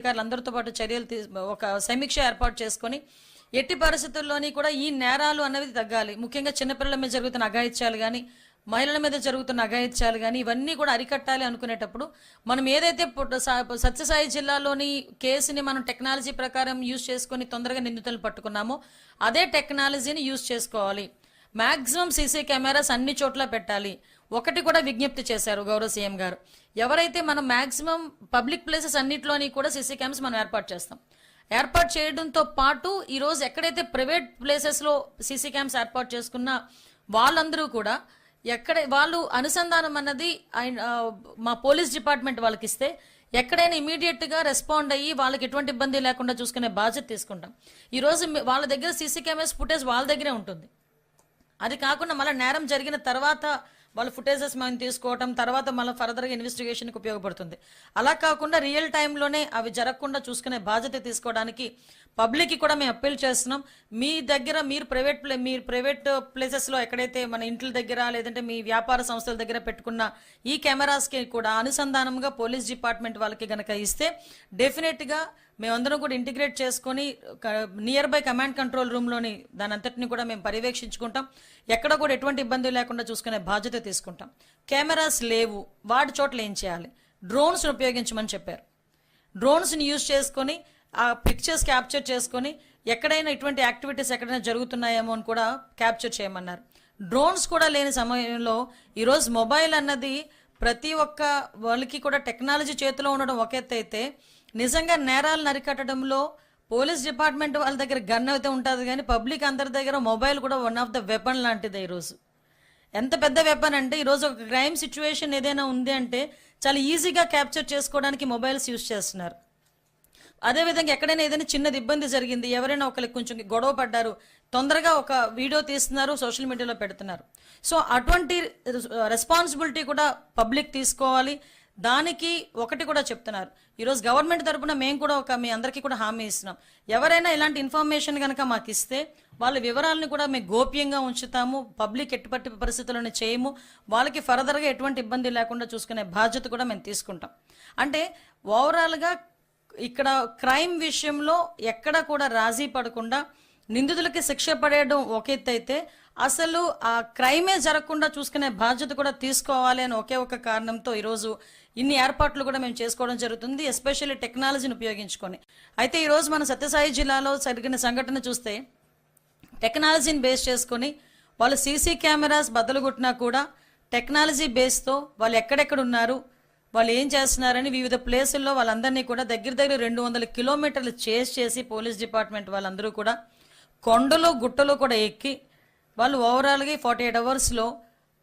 అధికారులందరితో పాటు ఒక సమీక్ష ఏర్పాటు చేసుకొని ఎట్టి పరిస్థితుల్లోని కూడా ఈ నేరాలు అన్నవి తగ్గాలి. ముఖ్యంగా చిన్నపిల్లల మీద జరుగుతున్న అఘాయిత్యాలు కానీ, మహిళల మీద జరుగుతున్న అఘాయిత్యాలు కానీ ఇవన్నీ కూడా అరికట్టాలి అనుకునేటప్పుడు మనం ఏదైతే సత్యసాయి జిల్లాలోని కేసుని మనం టెక్నాలజీ ప్రకారం యూజ్ చేసుకుని తొందరగా నిందితులను పట్టుకున్నామో అదే టెక్నాలజీని యూజ్ చేసుకోవాలి. మాక్సిమం సీసీ కెమెరాస్ అన్ని చోట్ల పెట్టాలి. ఒకటి కూడా విజ్ఞప్తి చేశారు గౌరవ సీఎం గారు, ఎవరైతే మనం మాక్సిమం పబ్లిక్ ప్లేసెస్ అన్నిట్లోని కూడా సీసీ కెమెరాస్ మనం ఏర్పాటు చేయడంతో పాటు ఈరోజు ఎక్కడైతే ప్రైవేట్ ప్లేసెస్లో సీసీ క్యామ్స్ ఏర్పాటు చేసుకున్న వాళ్ళందరూ కూడా వాళ్ళు అనుసంధానం అన్నది మా పోలీస్ డిపార్ట్మెంట్ వాళ్ళకి ఇస్తే ఎక్కడైనా ఇమీడియట్ గా రెస్పాండ్ అయ్యి వాళ్ళకి ఎటువంటి ఇబ్బంది లేకుండా చూసుకునే బాధ్యత తీసుకుంటాం. ఈరోజు వాళ్ళ దగ్గర సీసీ కెమెరాస్ ఫుటేజ్ వాళ్ళ దగ్గరే ఉంటుంది. అది కాకుండా మళ్ళీ నేరం జరిగిన తర్వాత వాళ్ళ ఫుటేజెస్ మనం తీసుకోవటం, తర్వాత మళ్ళీ ఫర్దర్గా ఇన్వెస్టిగేషన్కి ఉపయోగపడుతుంది. అలా కాకుండా రియల్ టైంలోనే అవి జరగకుండా చూసుకునే బాధ్యత తీసుకోవడానికి పబ్లిక్కి కూడా మేము అప్పీల్ చేస్తున్నాం. మీ దగ్గర మీరు ప్రైవేట్ ప్లేసెస్లో ఎక్కడైతే మన ఇంట్ల దగ్గర లేదంటే మీ వ్యాపార సంస్థల దగ్గర పెట్టుకున్న ఈ కెమెరాస్కి కూడా అనుసంధానంగా పోలీస్ డిపార్ట్మెంట్ వాళ్ళకి గనక ఇస్తే డెఫినెట్గా మేమందరం కూడా ఇంటిగ్రేట్ చేసుకొని నియర్ బై కమాండ్ కంట్రోల్ రూమ్లోని దాని అంతటిని కూడా మేము పర్యవేక్షించుకుంటాం. ఎక్కడ కూడా ఎటువంటి ఇబ్బంది లేకుండా చూసుకునే బాధ్యత తీసుకుంటాం. కెమెరాస్ లేవు, వాటి చోట్ల ఏం చేయాలి? డ్రోన్స్ ఉపయోగించమని చెప్పారు. డ్రోన్స్ని యూజ్ చేసుకొని ఆ పిక్చర్స్ క్యాప్చర్ చేసుకొని ఎక్కడైనా ఇటువంటి యాక్టివిటీస్ ఎక్కడైనా జరుగుతున్నాయేమో అని కూడా క్యాప్చర్ చేయమన్నారు. డ్రోన్స్ కూడా లేని సమయంలో ఈరోజు మొబైల్ అన్నది ప్రతి ఒక్క వాళ్ళకి కూడా టెక్నాలజీ చేతిలో ఉండడం ఒక ఎత్తు అయితే, నిజంగా నేరాలను అరికట్టడంలో పోలీస్ డిపార్ట్మెంట్ వాళ్ళ దగ్గర గన్ అయితే ఉంటుంది కానీ పబ్లిక్ అందరి దగ్గర మొబైల్ కూడా వన్ ఆఫ్ ద వెపన్ లాంటిది. ఈరోజు ఎంత పెద్ద వెపన్ అంటే ఈరోజు ఒక క్రైమ్ సిచ్యువేషన్ ఏదైనా ఉంది అంటే చాలా ఈజీగా క్యాప్చర్ చేసుకోవడానికి మొబైల్స్ యూజ్ చేస్తున్నారు. అదేవిధంగా ఎక్కడైనా ఏదైనా చిన్నది ఇబ్బంది జరిగింది, ఎవరైనా ఒకరికి కొంచెం గొడవ పడ్డారు, తొందరగా ఒక వీడియో తీస్తున్నారు, సోషల్ మీడియాలో పెడుతున్నారు. సో అటువంటి రెస్పాన్సిబిలిటీ కూడా పబ్లిక్ తీసుకోవాలి. దానికి ఒకటి కూడా చెప్తున్నారు, ఈరోజు గవర్నమెంట్ తరఫున మేము కూడా మీ అందరికీ కూడా హామీ ఇస్తున్నాం. ఎవరైనా ఇలాంటి ఇన్ఫర్మేషన్ కనుక మాకు ఇస్తే వాళ్ళ వివరాలను కూడా మేము గోప్యంగా ఉంచుతాము. పబ్లిక్ ఎటువంటి పరిస్థితులను చేయము. వాళ్ళకి ఫర్దర్గా ఎటువంటి ఇబ్బంది లేకుండా చూసుకునే బాధ్యత కూడా మేము తీసుకుంటాం. అంటే ఓవరాల్గా ఇక్కడ క్రైమ్ విషయంలో ఎక్కడ కూడా రాజీ పడకుండా నిందితులకి శిక్ష పడేయడం ఒక ఎత్తు అయితే, అసలు ఆ క్రైమే జరగకుండా చూసుకునే బాధ్యత కూడా తీసుకోవాలి అని ఒకే ఒక కారణంతో ఈరోజు ఇన్ని ఏర్పాట్లు కూడా మేము చేసుకోవడం జరుగుతుంది, ఎస్పెషల్లీ టెక్నాలజీని ఉపయోగించుకొని. అయితే ఈరోజు మన సత్యసాయి జిల్లాలో జరిగిన సంఘటన చూస్తే టెక్నాలజీని బేస్ చేసుకొని వాళ్ళు సీసీ కెమెరాస్ బద్దలుగొట్టినా కూడా టెక్నాలజీ బేస్తో వాళ్ళు ఎక్కడెక్కడ ఉన్నారు, వాళ్ళు ఏం చేస్తున్నారని వివిధ ప్లేసుల్లో వాళ్ళందరినీ కూడా దగ్గర 200 కిలోమీటర్లు చేసి పోలీస్ డిపార్ట్మెంట్ వాళ్ళందరూ కూడా కొండలు గుట్టలు కూడా ఎక్కి వాళ్ళు ఓవరాల్గా 48 అవర్స్లో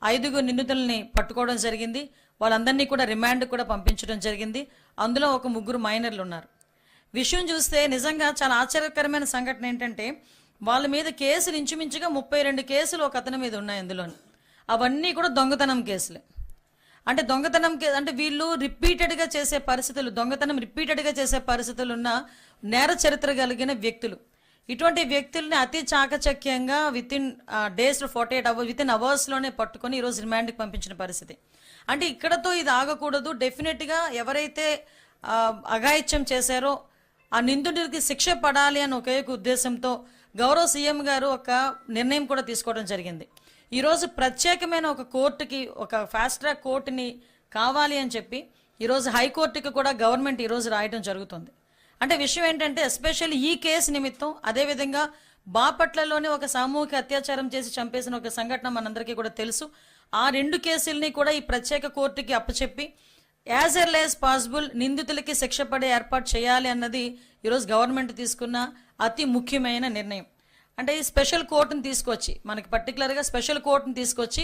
5 నిందితుల్ని పట్టుకోవడం జరిగింది. వాళ్ళందరినీ కూడా రిమాండ్ కూడా పంపించడం జరిగింది. అందులో ఒక 3 మైనర్లు ఉన్నారు. విషయం చూస్తే నిజంగా చాలా ఆశ్చర్యకరమైన సంఘటన ఏంటంటే, వాళ్ళ మీద కేసులు ఇంచుమించుగా 32 కేసులు ఒక అతని మీద ఉన్నాయి. అందులోని అవన్నీ కూడా దొంగతనం కేసులే. అంటే దొంగతనం అంటే వీళ్ళు రిపీటెడ్గా చేసే పరిస్థితులు, దొంగతనం రిపీటెడ్గా చేసే పరిస్థితులు ఉన్న నేర చరిత్ర కలిగిన వ్యక్తులు. ఇటువంటి వ్యక్తుల్ని అతి చాకచక్యంగా వితిన్ డేస్ 48 అవర్స్ వితిన్ అవర్స్లోనే పట్టుకొని ఈరోజు రిమాండ్కి పంపించిన పరిస్థితి. అంటే ఇక్కడతో ఇది ఆగకూడదు. డెఫినెట్గా ఎవరైతే అఘాయిత్యం చేశారో ఆ నిందితుడికి శిక్ష పడాలి అని ఒకే ఉద్దేశంతో గౌరవ సీఎం గారు ఒక నిర్ణయం కూడా తీసుకోవడం జరిగింది. ఈరోజు ప్రత్యేకమైన ఒక కోర్టుకి, ఒక ఫాస్ట్ ట్రాక్ కోర్టుని కావాలి అని చెప్పి ఈరోజు హైకోర్టుకి కూడా గవర్నమెంట్ ఈరోజు రాయడం జరుగుతుంది. అంటే విషయం ఏంటంటే, ఎస్పెషల్లీ ఈ కేసు నిమిత్తం, అదేవిధంగా బాపట్లలోనే ఒక సామూహిక అత్యాచారం చేసి చంపేసిన ఒక సంఘటన మనందరికీ కూడా తెలుసు. ఆ 2 కేసుల్ని కూడా ఈ ప్రత్యేక కోర్టుకి అప్పచెప్పి యాజ్ ఎర్లీ యాజ్ పాసిబుల్ నిందితులకి శిక్ష పడే ఏర్పాటు చేయాలి అన్నది ఈరోజు గవర్నమెంట్ తీసుకున్న అతి ముఖ్యమైన నిర్ణయం. అంటే ఈ స్పెషల్ కోర్టును తీసుకొచ్చి, మనకి పర్టికులర్గా స్పెషల్ కోర్టును తీసుకొచ్చి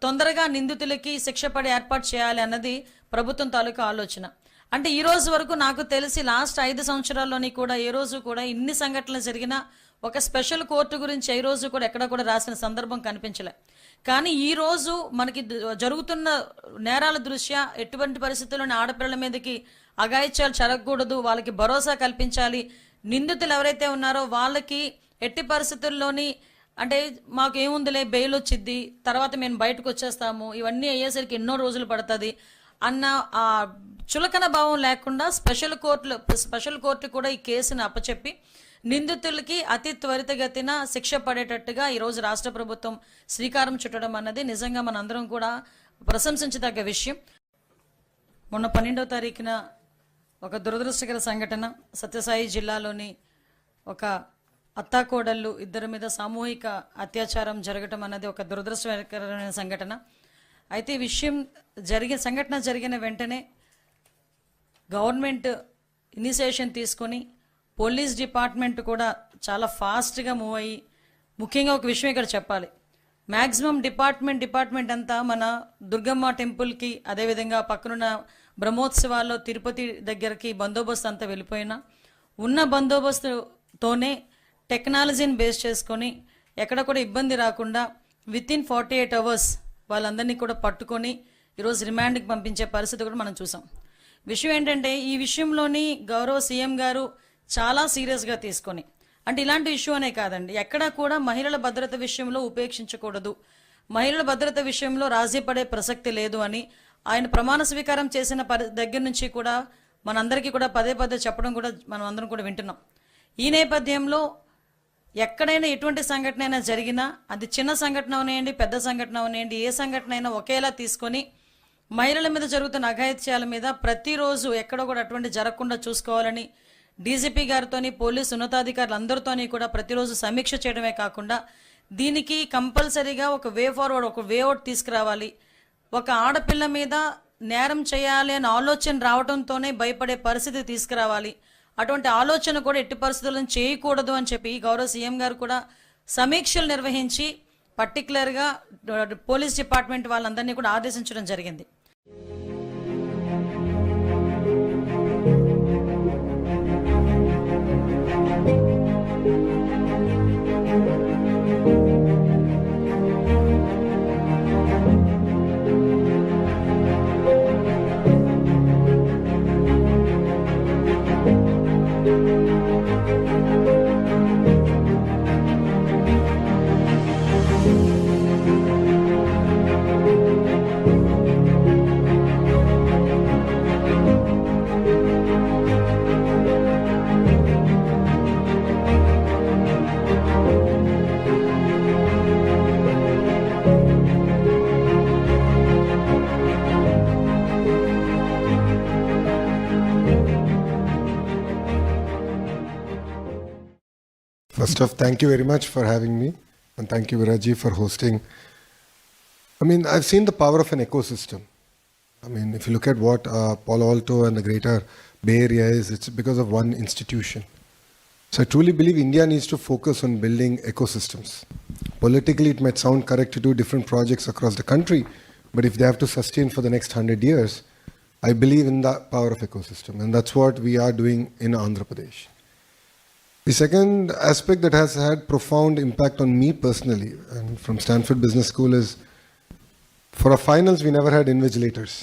తొందరగా నిందితులకి శిక్ష పడే ఏర్పాటు చేయాలి అన్నది ప్రభుత్వం తాలూకా ఆలోచన. అంటే ఈ రోజు వరకు నాకు తెలిసి లాస్ట్ 5 సంవత్సరాల్లోని కూడా ఏ రోజు కూడా ఇన్ని సంఘటనలు జరిగినా ఒక స్పెషల్ కోర్టు గురించి ఏ రోజు కూడా ఎక్కడ కూడా రాసిన సందర్భం కనిపించలే. కానీ ఈ రోజు మనకి జరుగుతున్న నేరాల దృష్ట్యా ఎటువంటి పరిస్థితుల్లోని ఆడపిల్లల మీదకి అఘాయిత్యాలు జరగకూడదు, వాళ్ళకి భరోసా కల్పించాలి. నిందితులు ఎవరైతే ఉన్నారో వాళ్ళకి ఎట్టి పరిస్థితుల్లోని అంటే మాకు ఏముందిలే బెయిల్ వచ్చిద్ది, తర్వాత మేము బయటకు వచ్చేస్తాము, ఇవన్నీ అయ్యేసరికి ఎన్నో రోజులు పడుతుంది, అన్న ఆ చులకన భావం లేకుండా స్పెషల్ కోర్టు కూడా ఈ కేసును అప్పచెప్పి నిందితులకి అతి త్వరితగతిన శిక్ష పడేటట్టుగా ఈరోజు రాష్ట్ర ప్రభుత్వం శ్రీకారం చుట్టడం అన్నది నిజంగా మనందరం కూడా ప్రశంసించదగ్గ విషయం. మొన్న 12వ తారీఖున ఒక దురదృష్టకర సంఘటన, సత్యసాయి జిల్లాలోని ఒక అత్తాకోడళ్ళు ఇద్దరి మీద సామూహిక అత్యాచారం జరగటం అన్నది ఒక దురదృష్టకరమైన సంఘటన. అయితే ఈ విషయం సంఘటన జరిగిన వెంటనే గవర్నమెంట్ ఇనిషియేషన్ తీసుకొని పోలీస్ డిపార్ట్మెంట్ కూడా చాలా ఫాస్ట్గా మూవ్ అయ్యి, ముఖ్యంగా ఒక విషయం ఇక్కడ చెప్పాలి, మ్యాక్సిమం డిపార్ట్మెంట్ అంతా మన దుర్గమ్మ టెంపుల్కి, అదేవిధంగా పక్కనున్న బ్రహ్మోత్సవాల్లో తిరుపతి దగ్గరికి బందోబస్తు అంతా వెళ్ళిపోయినా ఉన్న బందోబస్తుతోనే టెక్నాలజీని బేస్ చేసుకొని ఎక్కడ కూడా ఇబ్బంది రాకుండా వితిన్ 48 hours వాళ్ళందరినీ కూడా పట్టుకొని ఈరోజు రిమాండ్కి పంపించే పరిస్థితి కూడా మనం చూసాం. విషయం ఏంటంటే ఈ విషయంలోని గౌరవ సీఎం గారు చాలా సీరియస్గా తీసుకొని, అంటే ఇలాంటి ఇష్యూ అనే కాదండి, ఎక్కడా కూడా మహిళల భద్రత విషయంలో ఉపేక్షించకూడదు, మహిళల భద్రత విషయంలో రాజీ పడే ప్రసక్తి లేదు అని ఆయన ప్రమాణ స్వీకారం చేసిన దగ్గర నుంచి కూడా మనందరికీ కూడా పదే చెప్పడం కూడా మనం అందరం కూడా వింటున్నాం. ఈ నేపథ్యంలో ఎక్కడైనా ఎటువంటి సంఘటన అయినా జరిగినా, అది చిన్న సంఘటన అవనేయండి, పెద్ద సంఘటన అవనేయండి, ఏ సంఘటన అయినా ఒకేలా తీసుకొని మహిళల మీద జరుగుతున్న అఘాయిత్యాల మీద ప్రతిరోజు ఎక్కడ కూడా అటువంటి జరగకుండా చూసుకోవాలని డీజీపీ గారితోని, పోలీసు ఉన్నతాధికారులు అందరితోని కూడా ప్రతిరోజు సమీక్ష చేయడమే కాకుండా దీనికి కంపల్సరీగా ఒక వే ఫార్వర్డ్, ఒక వే అవుట్ తీసుకురావాలి. ఒక ఆడపిల్ల మీద నేరం చేయాలి అనే ఆలోచన రావడంతోనే భయపడే పరిస్థితి తీసుకురావాలి. అటువంటి ఆలోచన కూడా ఎట్టి పరిస్థితులను చేయకూడదు అని చెప్పి గౌరవ సీఎం గారు కూడా సమీక్షలు నిర్వహించి పర్టికులర్గా పోలీస్ డిపార్ట్మెంట్ వాళ్ళందరినీ కూడా ఆదేశించడం జరిగింది. First off, thank you very much for having me, and thank you, Viraji, for hosting. I mean, I've seen the power of an ecosystem. I mean, if you look at what Palo Alto and the greater Bay Area is, it's because of one institution. So I truly believe India needs to focus on building ecosystems. Politically, it might sound correct to do different projects across the country, but if they have to sustain for the next 100 years, I believe in the power of ecosystem, and that's what we are doing in Andhra Pradesh. The second aspect that has had profound impact on me personally and from Stanford Business School is, for our finals, we never had invigilators.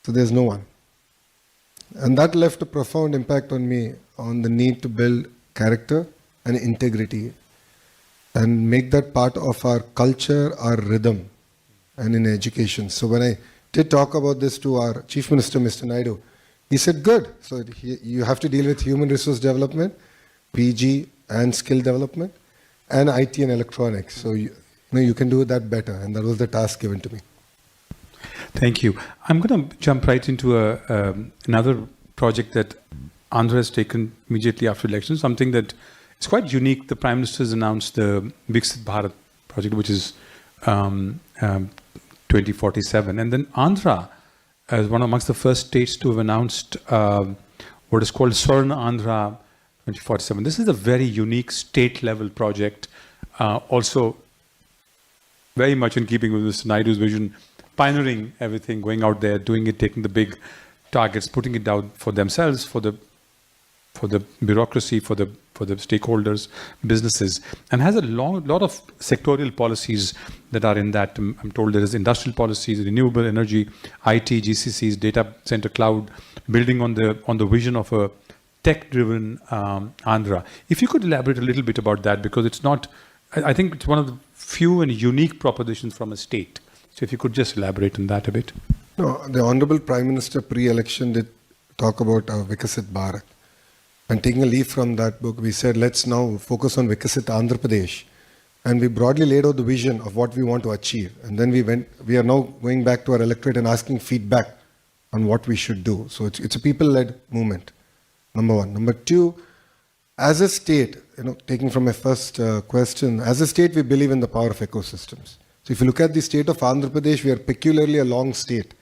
So there's no one. And that left a profound impact on me on the need to build character and integrity and make that part of our culture, our rhythm, and in education. So when I did talk about this to our Chief Minister, Mr. Naidu, he said, good. So you have to deal with human resource development, PG and skill development, and IT and electronics. So you can do that better, and that was the task given to me. Thank you. I'm going to jump right into another project that Andhra has taken immediately after elections, something that is quite unique. The Prime Minister has announced the Viksit Bharat project, which is 2047. And then Andhra is one amongst the first states to have announced what is called Swarna Andhra 2047. This is a very unique state-level project, also very much in keeping with Mr. Naidu's vision, pioneering everything, going out there, doing it, taking the big targets, putting it down for themselves, for the bureaucracy, for the stakeholders, businesses, and has a lot of sectorial policies that are in that. I'm told there is industrial policies, renewable energy, IT, GCCs, data center, cloud, building on the vision of a tech-driven Andhra. If you could elaborate a little bit about that, because it's not, I think it's one of the few and unique propositions from a state. So if you could just elaborate on that a bit. No, the Honorable Prime Minister pre-election did talk about Vikasit Bharat. And taking a leaf from that book, we said, let's now focus on Vikasit Andhra Pradesh. And we broadly laid out the vision of what we want to achieve. And then we are now going back to our electorate and asking feedback on what we should do. So it's a people-led movement, number one. Number two, as a state, taking from my first question, as a state, we believe in the power of ecosystems. So if you look at the state of Andhra Pradesh, we are peculiarly a long state.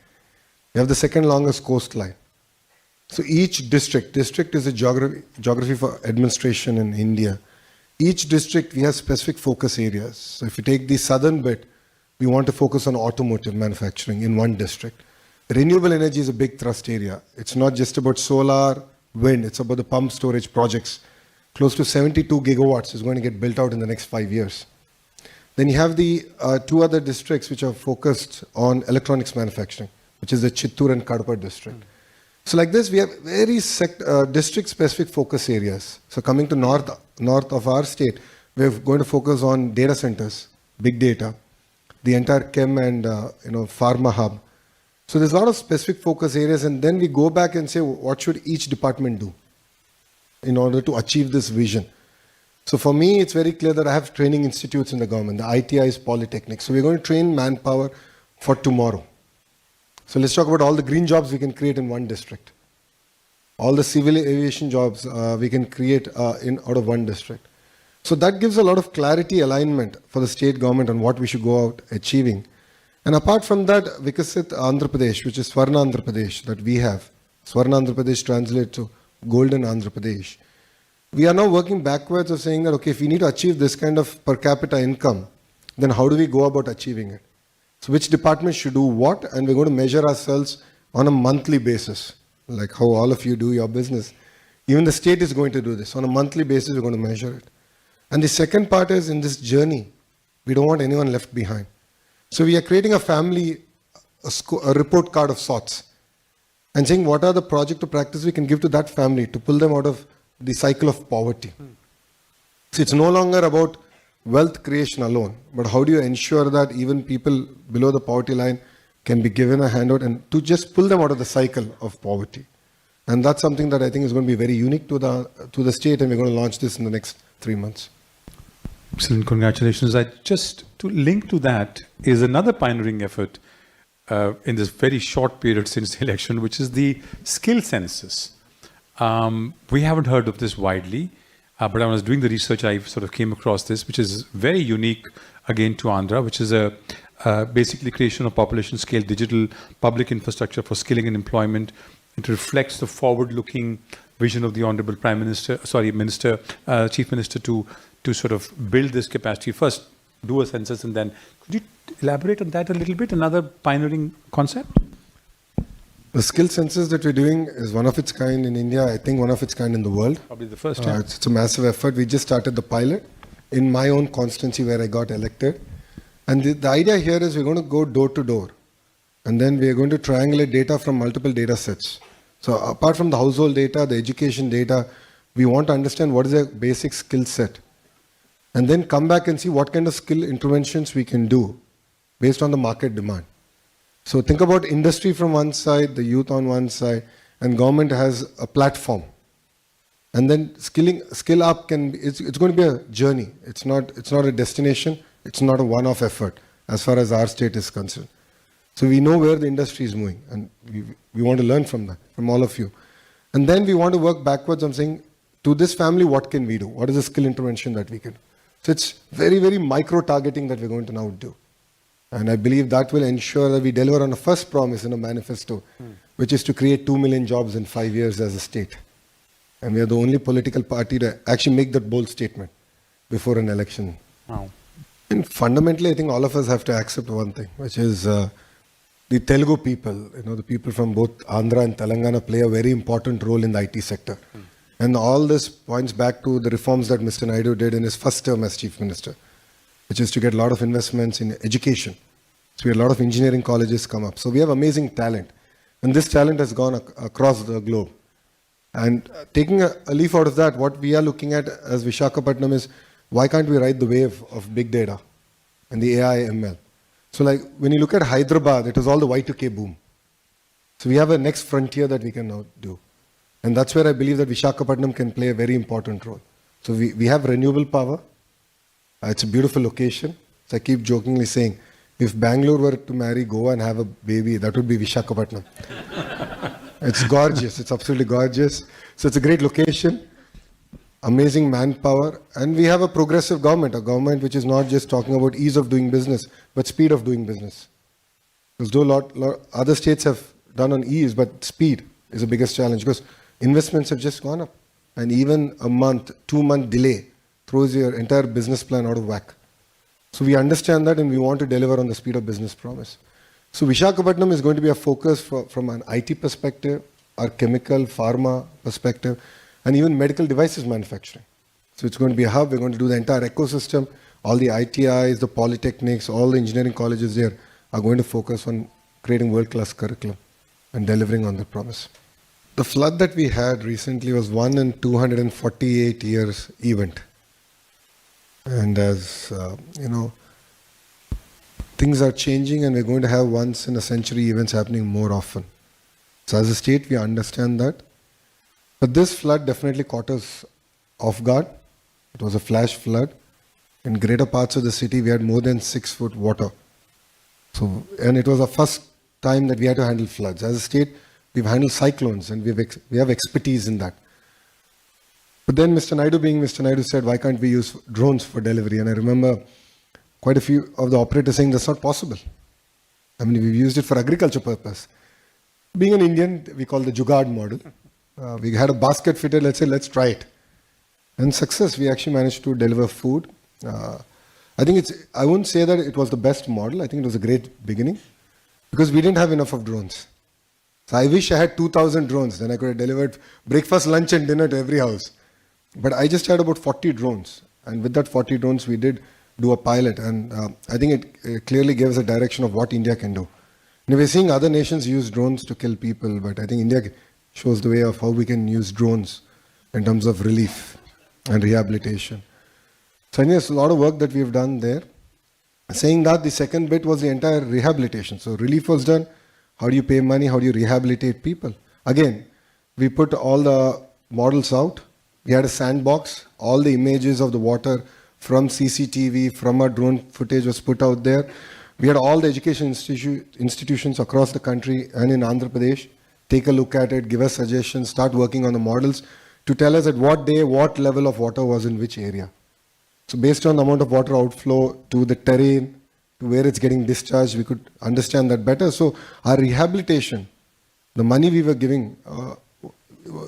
We have the second longest coastline. So each district is a geography for administration in India. Each district, we have specific focus areas. So if you take the southern bit, we want to focus on automotive manufacturing in one district. Renewable energy is a big thrust area. It's not just about solar, wind, it's about the pump storage projects. Close to 72 gigawatts is going to get built out in the next 5 years. Then you have the two other districts which are focused on electronics manufacturing, which is the Chittoor and Kadapa district. So like this, we have very district-specific focus areas. So coming to north of our state, we're going to focus on data centers, big data, the entire chem and pharma hub. So there's a lot of specific focus areas, and then we go back and say, what should each department do in order to achieve this vision? So for me, it's very clear that I have training institutes in the government. The ITI is polytechnic. So we're going to train manpower for tomorrow. So let's talk about all the green jobs we can create in one district. All the civil aviation jobs we can create out of one district. So that gives a lot of clarity, alignment for the state government on what we should go out achieving. And apart from that, Vikasit Andhra Pradesh, which is Swarna Andhra Pradesh that we have. Swarna Andhra Pradesh translates to Golden Andhra Pradesh. We are now working backwards of saying that, okay, if we need to achieve this kind of per capita income, then how do we go about achieving it? So which department should do what, and we're going to measure ourselves on a monthly basis, like how all of you do your business. Even the state is going to do this. On a monthly basis, we're going to measure it. And the second part is, in this journey, we don't want anyone left behind. So we are creating a family, a report card of sorts, and saying what are the project or practice we can give to that family to pull them out of the cycle of poverty. So it's no longer about wealth creation alone, but how do you ensure that even people below the poverty line can be given a handout and to just pull them out of the cycle of poverty. And that's something that I think is going to be very unique to the state, and we're going to launch this in the next 3 months. Excellent, congratulations. To link to that is another pioneering effort in this very short period since the election, which is the skill census. We haven't heard of this widely, but when I was doing the research, I sort of came across this, which is very unique again to Andhra, which is basically creation of population scale digital public infrastructure for skilling and employment. It reflects the forward-looking vision of the Honorable Chief Minister to sort of build this capacity. First, do a census, and then could you elaborate on that a little bit? Another pioneering concept? The skill census that we're doing is one of its kind in India, I think one of its kind in the world. Probably the first time. It's a massive effort. We just started the pilot in my own constituency where I got elected. And the idea here is we're going to go door to door. And then we're going to triangulate data from multiple data sets. So apart from the household data, the education data, we want to understand what is a basic skill set. And then come back and see what kind of skill interventions we can do based on the market demand. So think about industry from one side, the youth on one side, and government has a platform. And then skill up it's going to be a journey. It's not a destination. It's not a one-off effort as far as our state is concerned. So we know where the industry is moving, and we want to learn from that, from all of you. And then we want to work backwards on saying, to this family, what can we do? What is the skill intervention that we can do? So it's very, very micro-targeting that we're going to now do. And I believe that will ensure that we deliver on the first promise in a manifesto, which is to create 2 million jobs in 5 years as a state. And we are the only political party to actually make that bold statement before an election. Wow. And fundamentally, I think all of us have to accept one thing, which is the Telugu people, the people from both Andhra and Telangana play a very important role in the IT sector. And all this points back to the reforms that Mr. Naidu did in his first term as Chief Minister, which is to get a lot of investments in education. So we had a lot of engineering colleges come up. So we have amazing talent. And this talent has gone across the globe. And taking a leaf out of that, what we are looking at as Visakhapatnam is, why can't we ride the wave of big data and the AI ML? So like when you look at Hyderabad, it was all the Y2K boom. So we have a next frontier that we can now do. And that's where I believe that Visakhapatnam can play a very important role. So we have renewable power. It's a beautiful location. So I keep jokingly saying, if Bangalore were to marry Goa and have a baby, that would be Visakhapatnam. It's gorgeous. It's absolutely gorgeous. So it's a great location, amazing manpower, and we have a progressive government, a government which is not just talking about ease of doing business, but speed of doing business. Because though lot other states have done on ease, but speed is the biggest challenge because investments have just gone up. And even a month, 2-month delay throws your entire business plan out of whack. So we understand that and we want to deliver on the speed of business promise. So Visakhapatnam is going to be a focus from an IT perspective, our chemical, pharma perspective, and even medical devices manufacturing. So it's going to be a hub. We're going to do the entire ecosystem. All the ITIs, the polytechnics, all the engineering colleges there are going to focus on creating world-class curriculum and delivering on the promise. The flood that we had recently was 1 in 248 years event. And as you know, things are changing and we're going to have once in a century events happening more often. So as a state, we understand that. But this flood definitely caught us off guard. It was a flash flood. In greater parts of the city, we had more than 6 foot water. So, and it was the first time that we had to handle floods. As a state, we've handled cyclones and we have expertise in that. But then Mr. Naidu being Mr. Naidu said, why can't we use drones for delivery? And I remember quite a few of the operators saying that's not possible. I mean, we've used it for agriculture purpose. Being an Indian, we call the Jugaad model. We had a basket fitted, let's say, let's try it. And success, we actually managed to deliver food. I think I wouldn't say that it was the best model. I think it was a great beginning because we didn't have enough of drones. So I wish I had 2,000 drones. Then I could have delivered breakfast, lunch and dinner to every house. But I just had about 40 drones. And with that 40 drones, we did do a pilot. And I think it clearly gives a direction of what India can do. And we're seeing other nations use drones to kill people. But I think India shows the way of how we can use drones in terms of relief and rehabilitation. So I think there's a lot of work that we've done there. Saying that, the second bit was the entire rehabilitation. So relief was done. How do you pay money? How do you rehabilitate people? Again, we put all the models out. We had a sandbox. All the images of the water from CCTV, from our drone footage was put out there. We had all the education institutions across the country and in Andhra Pradesh take a look at it, give us suggestions, start working on the models to tell us at what day, what level of water was in which area. So based on the amount of water outflow to the terrain, to where it's getting discharged, we could understand that better. So our rehabilitation, the money we were giving,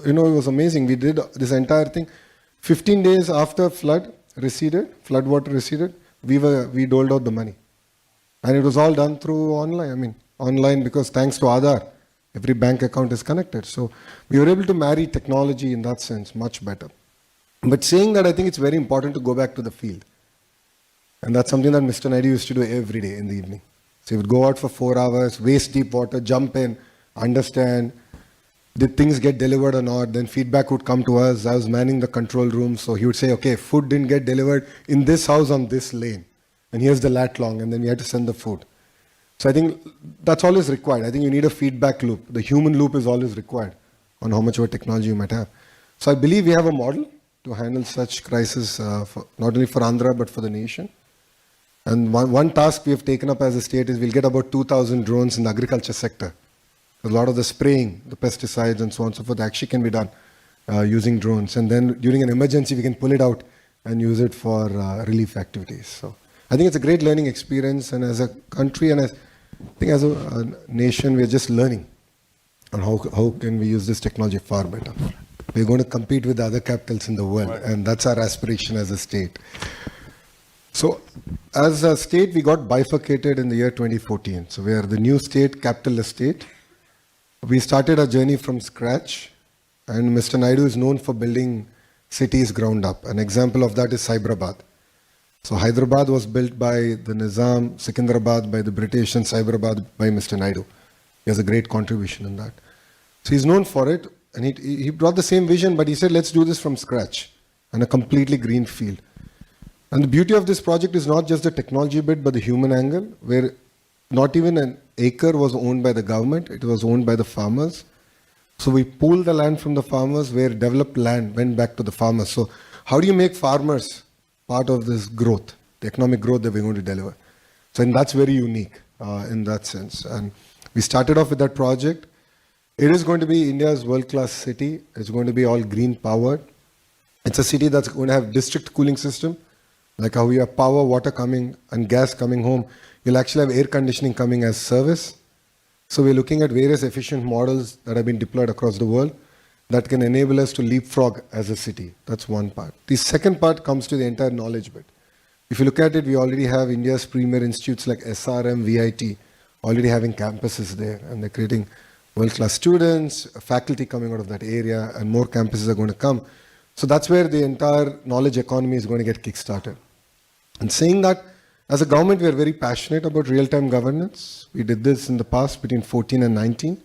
it was amazing. We did this entire thing. 15 days after flood water receded, we doled out the money. And it was all done through online. Online because thanks to Aadhaar, every bank account is connected. So we were able to marry technology in that sense much better. But saying that, I think it's very important to go back to the field. And that's something that Mr. Naidu used to do every day in the evening. So he would go out for 4 hours, waist deep water, jump in, understand, did things get delivered or not? Then feedback would come to us. I was manning the control room. So he would say, okay, food didn't get delivered in this house on this lane. And here's the lat long. And then we had to send the food. So I think that's always required. I think you need a feedback loop. The human loop is always required on how much of a technology you might have. So I believe we have a model to handle such crisis, not only for Andhra, but for the nation. And one task we have taken up as a state is we'll get about 2,000 drones in the agriculture sector. A lot of the spraying, the pesticides and so on and so forth actually can be done using drones. And then during an emergency, we can pull it out and use it for relief activities. So I think it's a great learning experience. And as a country and I think as a nation, we're just learning on how can we use this technology far better. We're going to compete with the other capitals in the world. Right. And that's our aspiration as a state. So as a state, we got bifurcated in the year 2014. So we are the new state, capitalist state. We started our journey from scratch. And Mr. Naidu is known for building cities ground up. An example of that is Cyberabad. So Hyderabad was built by the Nizam, Secunderabad by the British, and Cyberabad by Mr. Naidu. He has a great contribution in that. So he's known for it. And he brought the same vision, but he said, let's do this from scratch and a completely green field. And the beauty of this project is not just the technology bit, but the human angle, where not even acre was owned by the government, it was owned by the farmers. So we pooled the land from the farmers, where developed land went back to the farmers. So how do you make farmers part of this growth, the economic growth that we're going to deliver? So and that's very unique in that sense. And we started off with that project. It is going to be India's world-class city. It's going to be all green powered. It's a city that's going to have district cooling system, like how you have power, water coming and gas coming home. You'll actually have air conditioning coming as service. So we're looking at various efficient models that have been deployed across the world that can enable us to leapfrog as a city. That's one part. The second part comes to the entire knowledge bit. If you look at it, we already have India's premier institutes like SRM, VIT, already having campuses there, and they're creating world-class students, faculty coming out of that area, and more campuses are going to come. So that's where the entire knowledge economy is going to get kickstarted. And saying that, as a government, we are very passionate about real-time governance. We did this in the past between 14 and 19.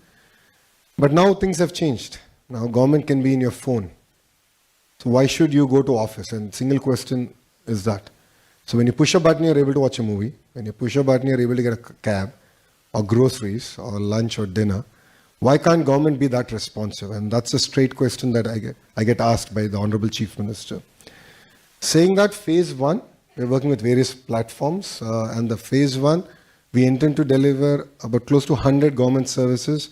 But now things have changed. Now government can be in your phone. So why should you go to office? And single question is that. So when you push a button, you're able to watch a movie. When you push a button, you're able to get a cab or groceries or lunch or dinner. Why can't government be that responsive? And that's a straight question that I get asked by the Honorable Chief Minister. Saying that, phase one, we're working with various platforms, and the phase one, we intend to deliver about close to 100 government services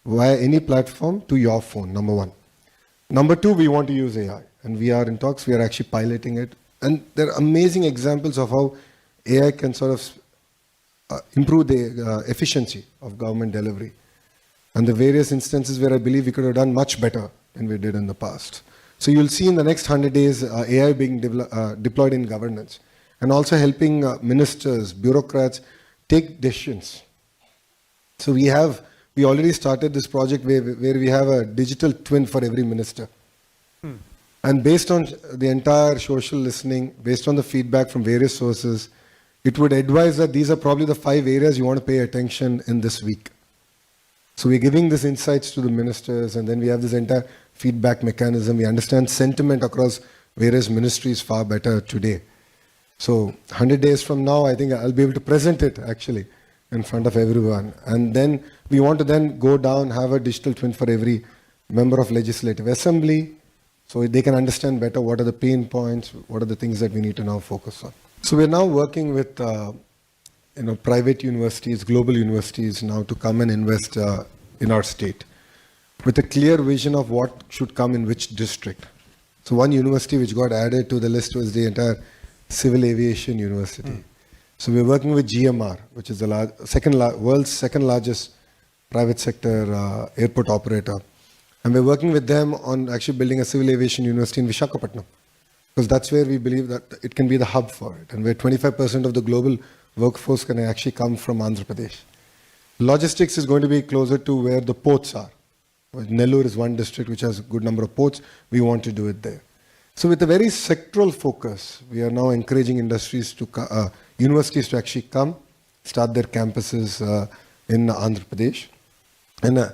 via any platform to your phone, number one. Number two, we want to use AI, and we are in talks, we are actually piloting it. And there are amazing examples of how AI can sort of improve the efficiency of government delivery. And the various instances where I believe we could have done much better than we did in the past. So you'll see in the next 100 days AI being deployed in governance, and also helping ministers, bureaucrats take decisions. So we already started this project where we have a digital twin for every minister. And based on the entire social listening, based on the feedback from various sources, it would advise that these are probably the 5 areas you want to pay attention in this week. So we're giving these insights to the ministers, and then we have this entire feedback mechanism. We understand sentiment across various ministries far better today. So 100 days from now, I think I'll be able to present it actually in front of everyone. And then we want to then go down, have a digital twin for every member of Legislative Assembly, so they can understand better what are the pain points, what are the things that we need to now focus on. So we're now working with private universities, global universities now to come and invest in our state with a clear vision of what should come in which district. So one university which got added to the list was the entire Civil Aviation University. So we're working with GMR, which is the world's second largest private sector airport operator. And we're working with them on actually building a Civil Aviation University in Visakhapatnam, because that's where we believe that it can be the hub for it, and where 25% of the global workforce can actually come from Andhra Pradesh. Logistics is going to be closer to where the ports are. Nellore is one district which has a good number of ports. We want to do it there. So with a very sectoral focus, we are now encouraging universities to actually come, start their campuses in Andhra Pradesh. And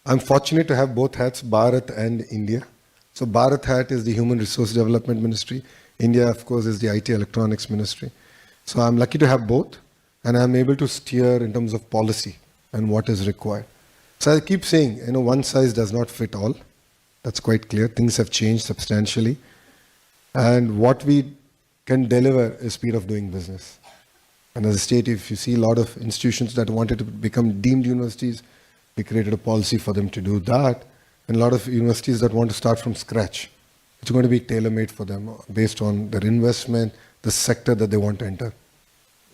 I'm fortunate to have both hats, Bharat and India. So Bharat hat is the Human Resource Development Ministry. India, of course, is the IT Electronics Ministry. So I'm lucky to have both, and I'm able to steer in terms of policy and what is required. So I keep saying, one size does not fit all. That's quite clear. Things have changed substantially. And what we can deliver is speed of doing business. And as a state, if you see a lot of institutions that wanted to become deemed universities, we created a policy for them to do that. And a lot of universities that want to start from scratch, it's going to be tailor-made for them based on their investment, the sector that they want to enter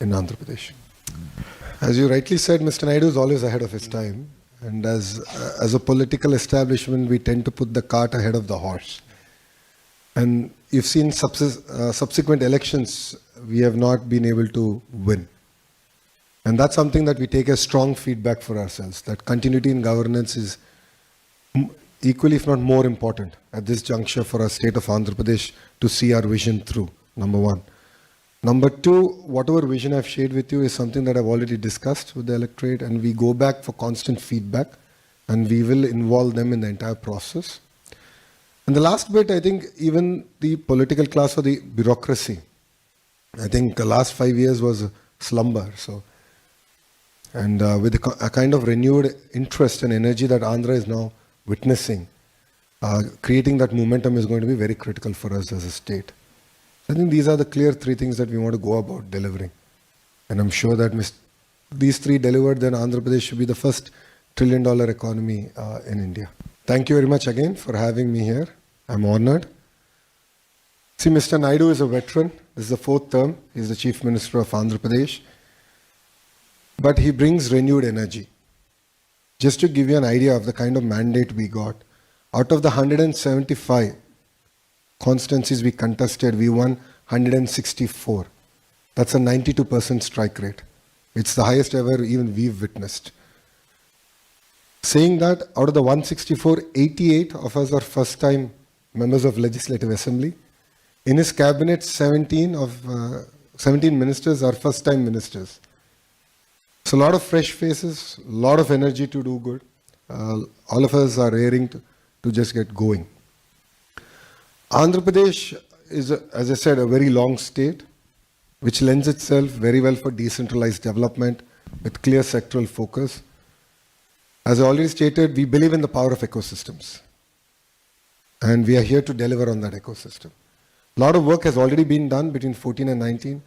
in Andhra Pradesh. As you rightly said, Mr. Naidu is always ahead of his time. And as a political establishment, we tend to put the cart ahead of the horse. And you've seen subsequent elections, we have not been able to win. And that's something that we take as strong feedback for ourselves, that continuity in governance is equally, if not more important at this juncture for our state of Andhra Pradesh to see our vision through, number one. Number two, whatever vision I've shared with you is something that I've already discussed with the electorate, and we go back for constant feedback, and we will involve them in the entire process. And the last bit, I think even the political class or the bureaucracy, I think the last 5 years was a slumber. So And with a kind of renewed interest and energy that Andhra is now witnessing, creating that momentum is going to be very critical for us as a state. I think these are the clear three things that we want to go about delivering. And I'm sure that these three delivered, then Andhra Pradesh should be the first $1 trillion economy in India. Thank you very much again for having me here. I'm honored. See, Mr. Naidu is a veteran. This is the fourth term. He's the Chief Minister of Andhra Pradesh. But he brings renewed energy. Just to give you an idea of the kind of mandate we got, out of the 175 constituencies we contested, we won 164. That's a 92% strike rate. It's the highest ever even we've witnessed. Saying that, out of the 164, 88 of us are first-time members of Legislative Assembly. In his cabinet, 17 ministers are first-time ministers. So a lot of fresh faces, a lot of energy to do good. All of us are raring to just get going. Andhra Pradesh is, as I said, a very long state, which lends itself very well for decentralized development with clear sectoral focus. As I already stated, we believe in the power of ecosystems. And we are here to deliver on that ecosystem. A lot of work has already been done between 14 and 19.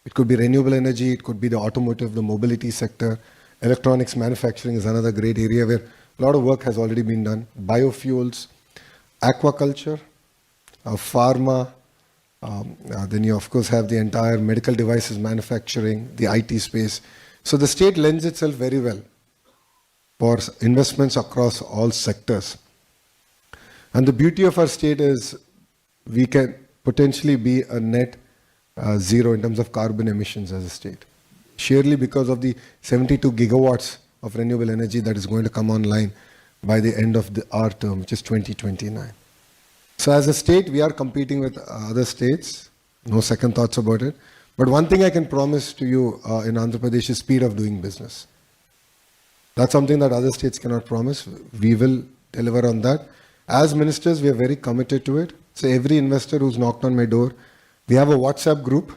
It could be renewable energy, it could be the automotive, the mobility sector. Electronics manufacturing is another great area where a lot of work has already been done. Biofuels, aquaculture, pharma, then you of course have the entire medical devices manufacturing, the IT space. So the state lends itself very well for investments across all sectors. And the beauty of our state is we can potentially be a net zero in terms of carbon emissions as a state. Surely because of the 72 gigawatts of renewable energy that is going to come online by the end of our term, which is 2029. So as a state, we are competing with other states. No second thoughts about it. But one thing I can promise to you in Andhra Pradesh is speed of doing business. That's something that other states cannot promise. We will deliver on that. As ministers, we are very committed to it. So every investor who's knocked on my door, we have a WhatsApp group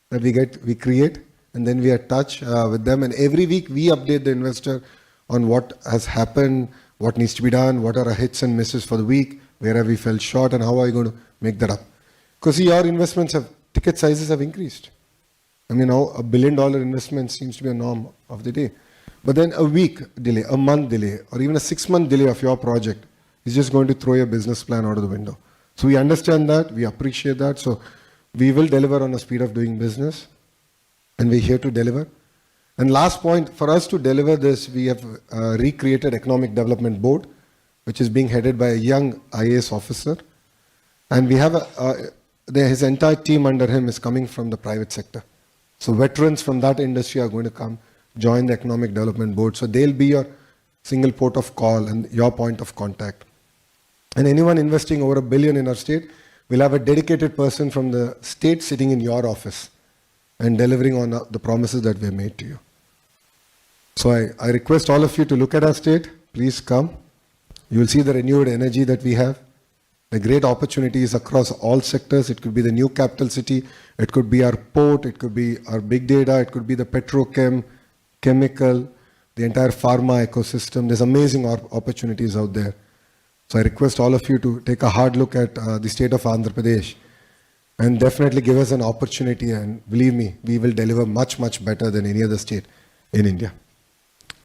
that we create, and then we are in touch with them. And every week we update the investor on what has happened, what needs to be done, what are our hits and misses for the week, where have we fell short, and how are you going to make that up? Because see, our investments ticket sizes have increased. I mean, now $1 billion investment seems to be a norm of the day. But then a week delay, a month delay, or even a 6-month delay of your project is just going to throw your business plan out of the window. So we understand that, we appreciate that. So we will deliver on the speed of doing business, and we're here to deliver. And last point, for us to deliver this, we have recreated Economic Development Board, which is being headed by a young IAS officer. And we have his entire team under him is coming from the private sector. So veterans from that industry are going to come, join the Economic Development Board. So they'll be your single port of call and your point of contact. And anyone investing over $1 billion in our state will have a dedicated person from the state sitting in your office and delivering on the promises that we have made to you. So I request all of you to look at our state. Please come. You will see the renewed energy that we have, the great opportunities across all sectors. It could be the new capital city. It could be our port. It could be our big data. It could be the petrochem, chemical, the entire pharma ecosystem. There's amazing opportunities out there. So I request all of you to take a hard look at the state of Andhra Pradesh and definitely give us an opportunity. And believe me, we will deliver much, much better than any other state in India.